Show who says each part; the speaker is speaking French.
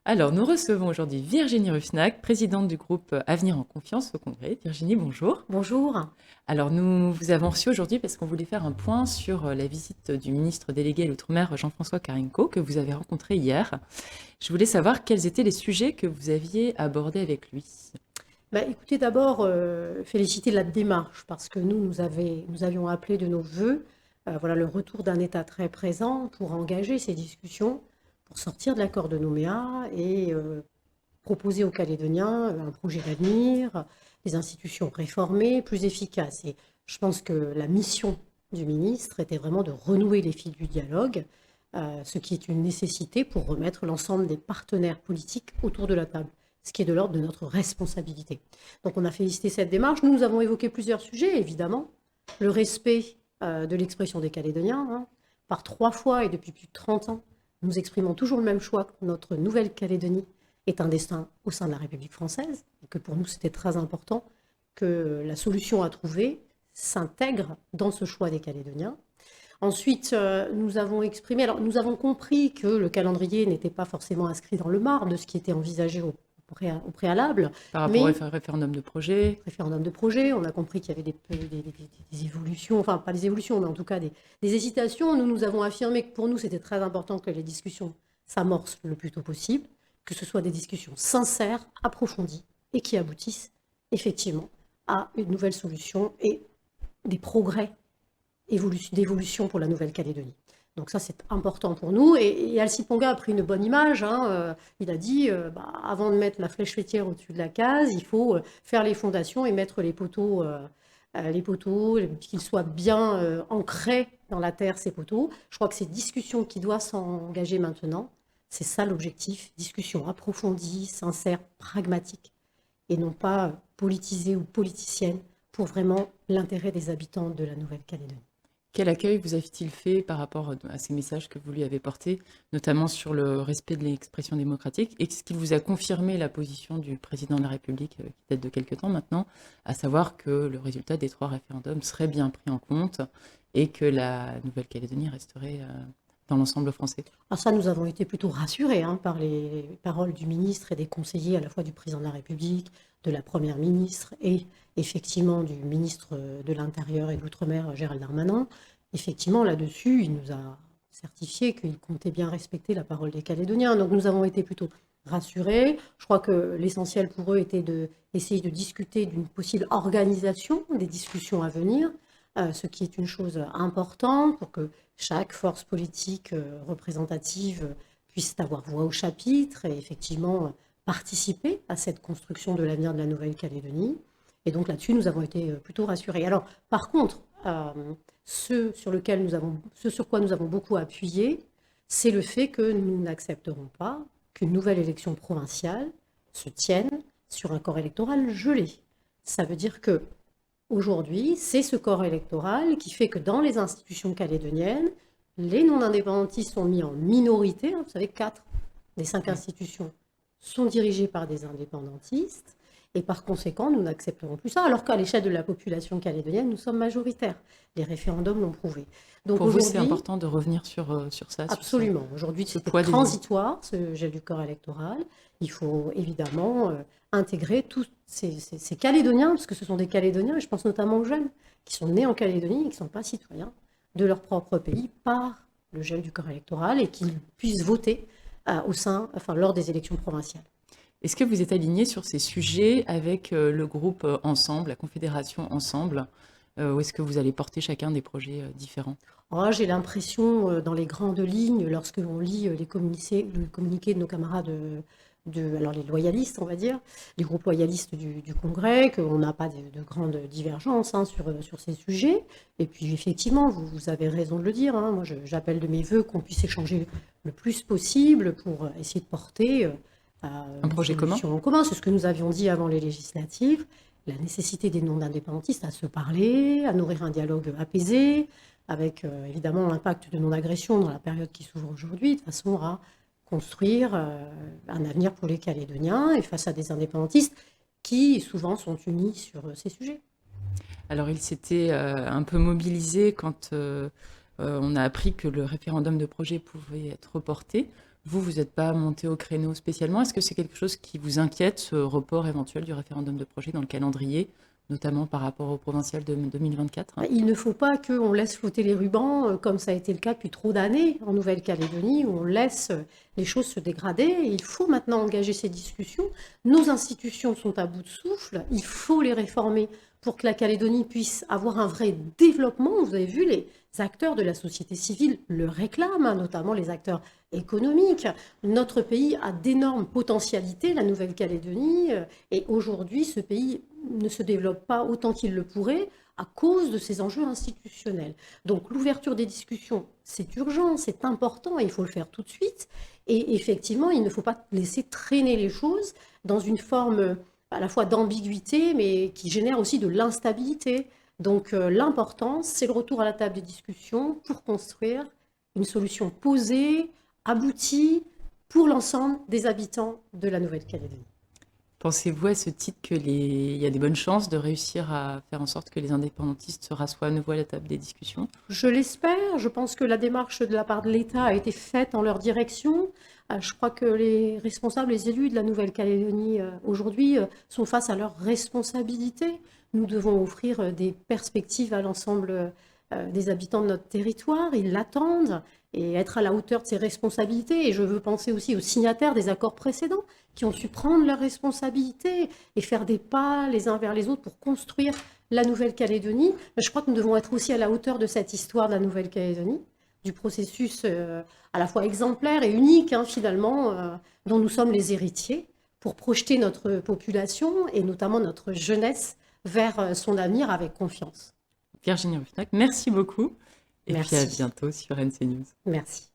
Speaker 1: Alors, nous recevons aujourd'hui Virginie Ruffnac, présidente du groupe Avenir en Confiance au Congrès. Virginie, bonjour.
Speaker 2: Bonjour.
Speaker 1: Alors, nous vous avons reçu aujourd'hui parce qu'on voulait faire un point sur la visite du ministre délégué à l'Outre-mer, Jean-François Carenco, que vous avez rencontré hier. Je voulais savoir quels étaient les sujets que vous aviez abordés avec lui.
Speaker 2: Écoutez, d'abord, féliciter la démarche, parce que nous avions appelé de nos voeux voilà, le retour d'un État très présent pour engager ces discussions, pour sortir de l'accord de Nouméa et proposer aux Calédoniens un projet d'avenir, des institutions réformées, plus efficaces. Et je pense que la mission du ministre était vraiment de renouer les fils du dialogue, ce qui est une nécessité pour remettre l'ensemble des partenaires politiques autour de la table, ce qui est de l'ordre de notre responsabilité. Donc on a félicité cette démarche. Nous avons évoqué plusieurs sujets, évidemment. Le respect de l'expression des Calédoniens. Par 3 fois et depuis plus de 30 ans, nous exprimons toujours le même choix que notre Nouvelle-Calédonie est un destin au sein de la République française, et que pour nous c'était très important que la solution à trouver s'intègre dans ce choix des Calédoniens. Ensuite, nous avons exprimé, alors nous avons compris que le calendrier n'était pas forcément inscrit dans le marbre de ce qui était envisagé au préalable,
Speaker 1: Par rapport
Speaker 2: mais
Speaker 1: au référendum de projet.
Speaker 2: référendum de projet, on a compris qu'il y avait des évolutions, enfin pas des évolutions, mais en tout cas des hésitations. Nous avons affirmé que pour nous c'était très important que les discussions s'amorcent le plus tôt possible, que ce soit des discussions sincères, approfondies et qui aboutissent effectivement à une nouvelle solution et des progrès d'évolution pour la Nouvelle-Calédonie. Donc ça, c'est important pour nous. Et Alcide Ponga a pris une bonne image. Il a dit, avant de mettre la flèche fêtière au-dessus de la case, il faut faire les fondations et mettre les poteaux, qu'ils soient bien ancrés dans la terre, ces poteaux. Je crois que c'est discussion qui doit s'engager maintenant. C'est ça l'objectif. Discussion approfondie, sincère, pragmatique, et non pas politisée ou politicienne pour vraiment l'intérêt des habitants de la Nouvelle-Calédonie.
Speaker 1: Quel accueil vous a-t-il fait par rapport à ces messages que vous lui avez portés, notamment sur le respect de l'expression démocratique? Est-ce qu'il vous a confirmé la position du président de la République, qui date de quelque temps maintenant, à savoir que le résultat des 3 référendums serait bien pris en compte et que la Nouvelle-Calédonie resterait dans l'ensemble français?
Speaker 2: Alors ça, nous avons été plutôt rassurés par les paroles du ministre et des conseillers, à la fois du président de la République, de la première ministre et effectivement du ministre de l'Intérieur et de l'Outre-mer, Gérald Darmanin. Effectivement, là-dessus, il nous a certifié qu'il comptait bien respecter la parole des Calédoniens. Donc nous avons été plutôt rassurés. Je crois que l'essentiel pour eux était d'essayer de discuter d'une possible organisation des discussions à venir, ce qui est une chose importante pour que chaque force politique représentative puisse avoir voix au chapitre et effectivement participer à cette construction de l'avenir de la Nouvelle-Calédonie. Et donc là-dessus, nous avons été plutôt rassurés. Alors, par contre, ce sur quoi nous avons beaucoup appuyé, c'est le fait que nous n'accepterons pas qu'une nouvelle élection provinciale se tienne sur un corps électoral gelé. Ça veut dire que aujourd'hui, c'est ce corps électoral qui fait que dans les institutions calédoniennes, les non-indépendantistes sont mis en minorité. Vous savez, 4 des 5 institutions sont dirigées par des indépendantistes. Et par conséquent, nous n'accepterons plus ça, alors qu'à l'échelle de la population calédonienne, nous sommes majoritaires. Les référendums l'ont prouvé. Donc
Speaker 1: Pour vous, c'est important de revenir sur ça?
Speaker 2: Absolument. Aujourd'hui, c'est transitoire, ce gel du corps électoral. Il faut évidemment intégrer tous ces Calédoniens, parce que ce sont des Calédoniens, et je pense notamment aux jeunes qui sont nés en Calédonie et qui ne sont pas citoyens de leur propre pays par le gel du corps électoral et qu'ils puissent voter lors des élections provinciales.
Speaker 1: Est-ce que vous êtes aligné sur ces sujets avec le groupe Ensemble, la Confédération Ensemble, ou est-ce que vous allez porter chacun des projets différents?
Speaker 2: J'ai l'impression, dans les grandes lignes, lorsque l'on lit le communiqué de nos camarades alors les loyalistes, on va dire, les groupes loyalistes du Congrès, qu'on n'a pas de grandes divergences sur ces sujets. Et puis effectivement, vous avez raison de le dire, moi j'appelle de mes voeux qu'on puisse échanger le plus possible pour essayer de porter
Speaker 1: un projet commun.
Speaker 2: En commun. C'est ce que nous avions dit avant les législatives, la nécessité des non-indépendantistes à se parler, à nourrir un dialogue apaisé, avec évidemment l'impact de non-agression dans la période qui s'ouvre aujourd'hui, de façon à construire un avenir pour les Calédoniens et face à des indépendantistes qui souvent sont unis sur ces sujets.
Speaker 1: Alors il s'était un peu mobilisé quand on a appris que le référendum de projet pouvait être reporté. Vous n'êtes pas monté au créneau spécialement. Est-ce que c'est quelque chose qui vous inquiète, ce report éventuel du référendum de projet dans le calendrier, notamment par rapport au provincial de 2024?
Speaker 2: Il ne faut pas qu'on laisse flotter les rubans, comme ça a été le cas depuis trop d'années en Nouvelle-Calédonie, où on laisse les choses se dégrader. Il faut maintenant engager ces discussions. Nos institutions sont à bout de souffle. Il faut les réformer pour que la Calédonie puisse avoir un vrai développement. Vous avez vu, les acteurs de la société civile le réclament, notamment les acteurs économiques. Notre pays a d'énormes potentialités, la Nouvelle-Calédonie, et aujourd'hui, ce pays ne se développe pas autant qu'il le pourrait à cause de ces enjeux institutionnels. Donc l'ouverture des discussions, c'est urgent, c'est important, et il faut le faire tout de suite. Et effectivement, il ne faut pas laisser traîner les choses dans une forme à la fois d'ambiguïté, mais qui génère aussi de l'instabilité. Donc l'important, c'est le retour à la table des discussions pour construire une solution posée, aboutie, pour l'ensemble des habitants de la Nouvelle-Calédonie.
Speaker 1: Pensez-vous à ce titre qu'il y a des bonnes chances de réussir à faire en sorte que les indépendantistes se rassoient à nouveau à la table des discussions?
Speaker 2: Je l'espère. Je pense que la démarche de la part de l'État a été faite en leur direction. Je crois que les responsables, les élus de la Nouvelle-Calédonie aujourd'hui sont face à leurs responsabilités. Nous devons offrir des perspectives à l'ensemble des habitants de notre territoire. Ils l'attendent et être à la hauteur de ces responsabilités. Et je veux penser aussi aux signataires des accords précédents qui ont su prendre leurs responsabilités et faire des pas les uns vers les autres pour construire la Nouvelle-Calédonie. Je crois que nous devons être aussi à la hauteur de cette histoire de la Nouvelle-Calédonie, du processus à la fois exemplaire et unique, finalement, dont nous sommes les héritiers, pour projeter notre population et notamment notre jeunesse vers son avenir avec confiance.
Speaker 1: Virginie Ruffnac, merci beaucoup. Et
Speaker 2: Merci.
Speaker 1: puis à bientôt sur NC News.
Speaker 2: Merci.